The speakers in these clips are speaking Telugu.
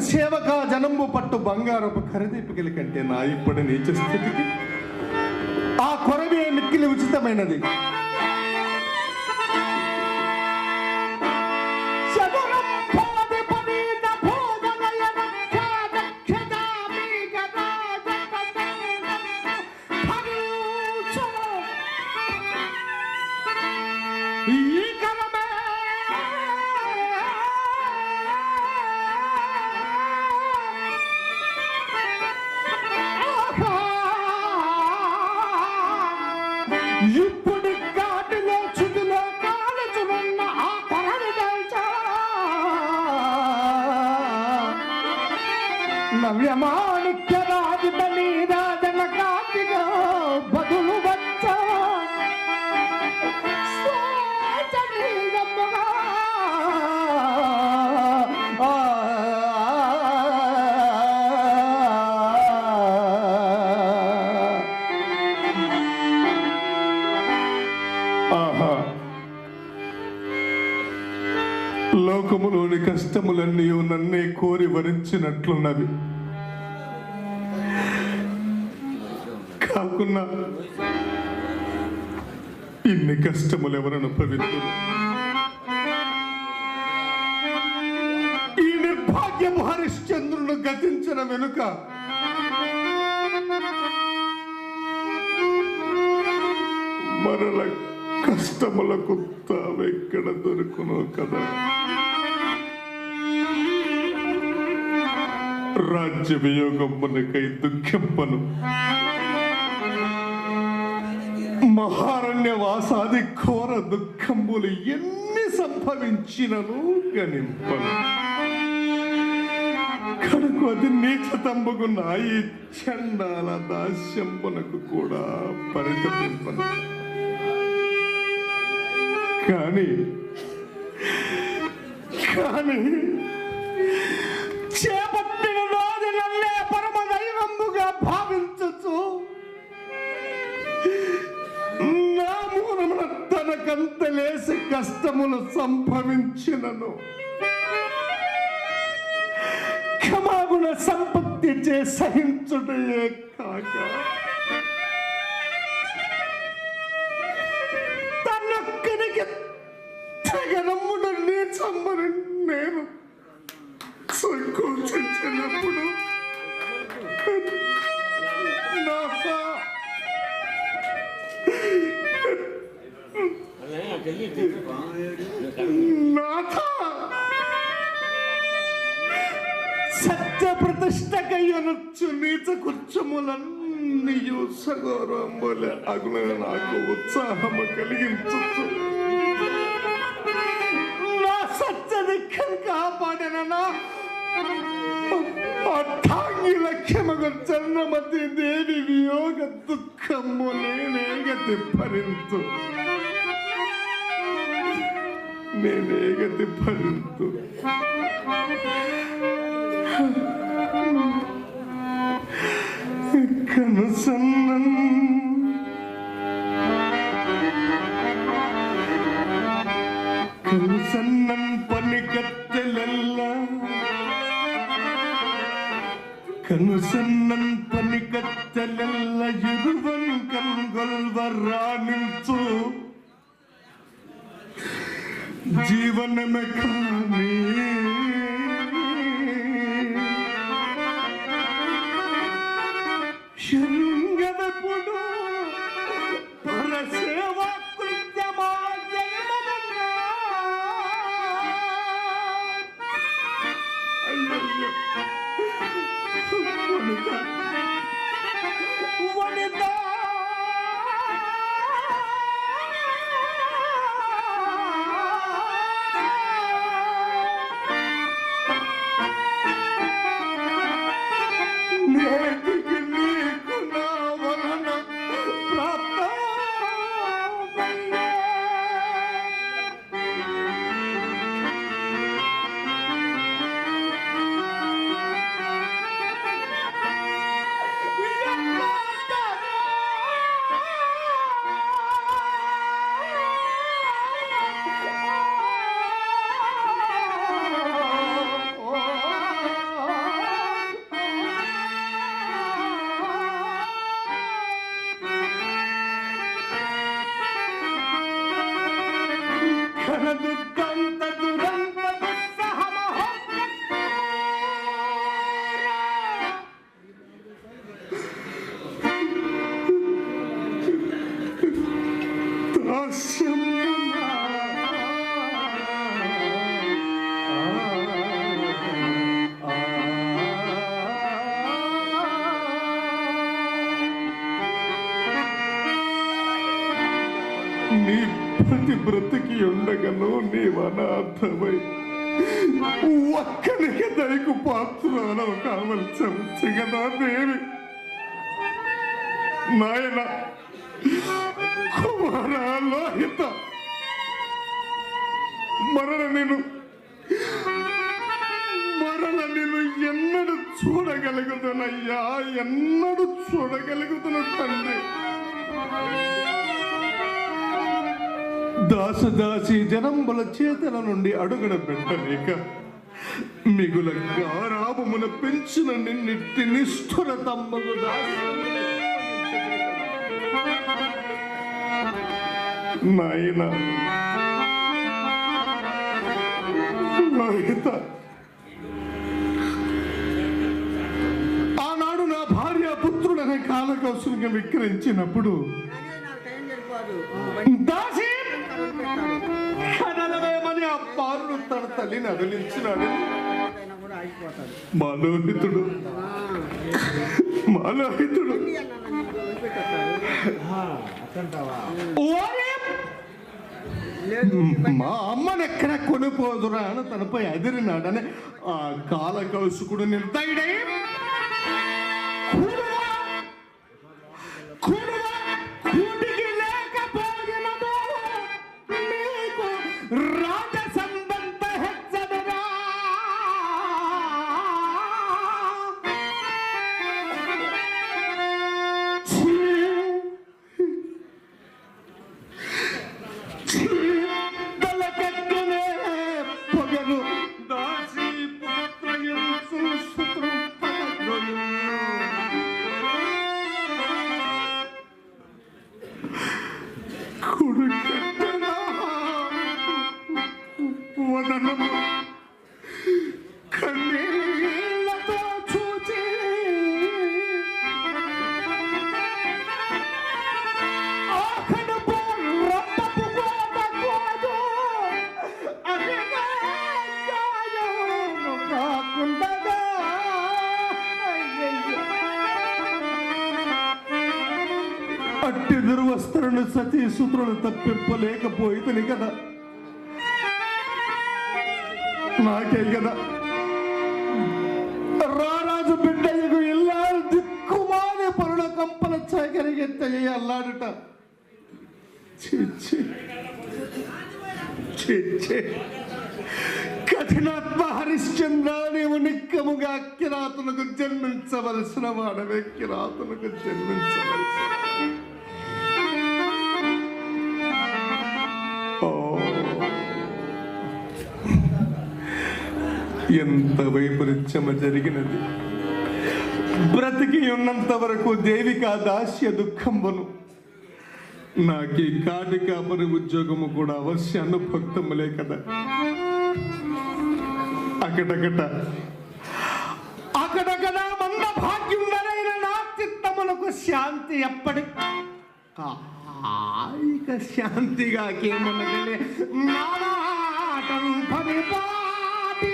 సేవక జనంబు పట్టు బంగారపు ఖరీదీపికల కంటే నా ఇప్పటి నీచ స్థితికి ఆ కొరవే మిక్కిలి ఉచితమైనది. ఇప్పుడు కాటిలో చుదులో కాలుచున్న ఆ కొరవి దాల్చా నవ్యమాణిక్య రాజుతని రాజన కాటిగా బదులు వచ్చా లోకములోని కష్టములన్నీ నన్నే కోరి వరించినట్లున్నవి. కాకున్నా ఇన్ని కష్టములు ఎవరను పవిత్రులు? ఈ నిర్భాగ్యము హరిశ్చంద్రుడు గతించిన వెనుక మరల కష్టములకు తావెక్కడ దొరుకునో కదా. రాజ్య వియోగమునకై దుఃఖింపను, మహారణ్యవాసాది ఘోర దుఃఖంబులు ఎన్ని సంభవించినను గణింపను. కడుకు అది నీచతంబుకున్న ఈ చండాల దాస్యంబునకు కూడా పరితపింపను. కానీ చేపట్టిన రోజులల్లే పరమ దైవముగా భావించచ్చు నా మూలమున తనకంతలేసి కష్టములు సంభవించినను క్షమాగుణ సంపత్తి చే సహించుటయే కాక తనొక్కడికి తగనమ్ముడు నీచమ్మని నేను సంకోచించినప్పుడు సత్య ప్రతిష్టకయ్యనొచ్చు నీచ కుచ్చములన్నీయు సగౌరవంబోలే అగుణ నాకు ఉత్సాహము కలిగించచ్చు. నా సత్య దిక్కను కాపాడిన అఠాంగి లక్ష్యమగు చరణమతి దేవి వియోగ దుఃఖము నేనేగతి భరింతు కనుసన్నన్ పనికత్తెలెల్ల ఇరువన్ కన్గొల్వరాణించు జీవనమే కానీ శృంగదపుడు పరసేవా కృత్యమా జన్మదన్నా. అయ్యయ్యో వనిత ఘన దుఃఖంత దురంత నీ ప్రతి బ్రతికి ఉండగను నీవనాథమై ఒక్కరికి దయకు పాత్రలో కావలసి కదా దేవి నాయన కుమార లోహిత మరణ నేను ఎన్నడూ చూడగలుగుతానయ్యా, ఎన్నడూ చూడగలుగుతున్న తండ్రి. దాసదాసి జనంబుల చేతల నుండి అడుగున పెట్టలేక మిగుల గారాభమున పెంచిన నిన్నిట్టి నిష్ఠుర తమ్మలు నాయన లోహిత, ఆనాడు నా భార్య పుత్రుడనే కాలకౌసునిగా విక్రయించినప్పుడు దాసి కనలవేమని ఆ పారును తన తల్లిని అదిలించినాడు. మాలోహితుడు మా అమ్మను ఎక్కడ కొనిపోదురా అని తనపై అదిరినాడని ఆ కాలకౌసుకుడు నిర్దయుడై రాజ సంబంధ హెచ్చదరా పొగరు దాసి వదనము కన్నీళ్లతో చూచి ఆఖడుపు రప్పపు కోదు అదిగా గాయము కాకుండగా అట్టి దుర్వస్త్రను సతీ సూత్రులు తప్పింపలేకపోయితని కదా, నాకే కదా రారాజు బిడ్డకు ఇల్లాలు దిక్కుమాని పరుల కంపల చాకరిగెత్త అల్లాడుట. కఠినాత్మ హరిశ్చంద్ర, నీవు నిక్కముగా కిరాతులకు జన్మించవలసిన వాడవే, కిరాతులకు జన్మించవలసిన. ఎంత వైపరీత్యమ జరిగినది. బ్రతికి ఉన్నంత వరకు దేవికా దాస్య దుఃఖంబను, నాకీ కాటి కాపరి ఉద్యోగము కూడా అవశ్య అనుభక్తములే కదా. అకటకట మంద భాగ్యుండరైన నా చిత్తములకు శాంతి ఎప్పటి ఇక శాంతిగా కేమనగలే నాటం పరిపాటి.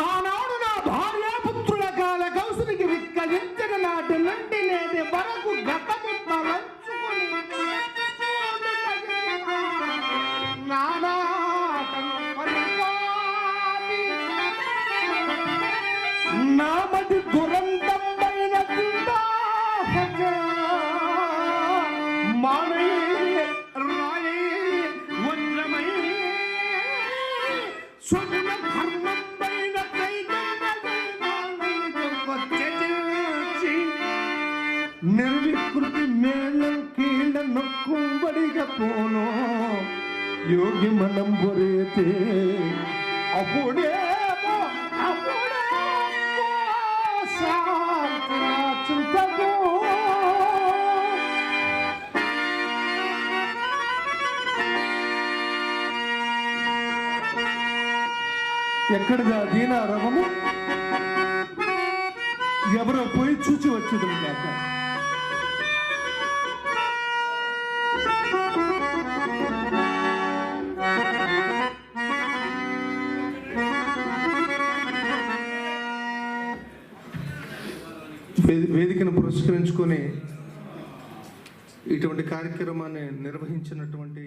ఆనాడు నా భార్యాపుత్రుల కాల కౌసునికి విక్కరించిన నాటి నుండి నేటి వరకు గతము తలంచుకొని నానాటం పరిపాటి. నామది దురంతమైన మానై రాయై వజ్రమై స్వప్న ధర్మం పైన నిర్వికృతి మేళం కీళ్ళ నొక్కుంబడిగా పోను యోగి మనం బొరేతే అప్పుడే శాంతి చుట్టూ ఎక్కడిదా దీనా రవము? ఎవరో పోయి చూచి వచ్చేది కాక. వేదికను పురస్కరించుకొని ఇటువంటి కార్యక్రమాన్ని నిర్వహించినటువంటి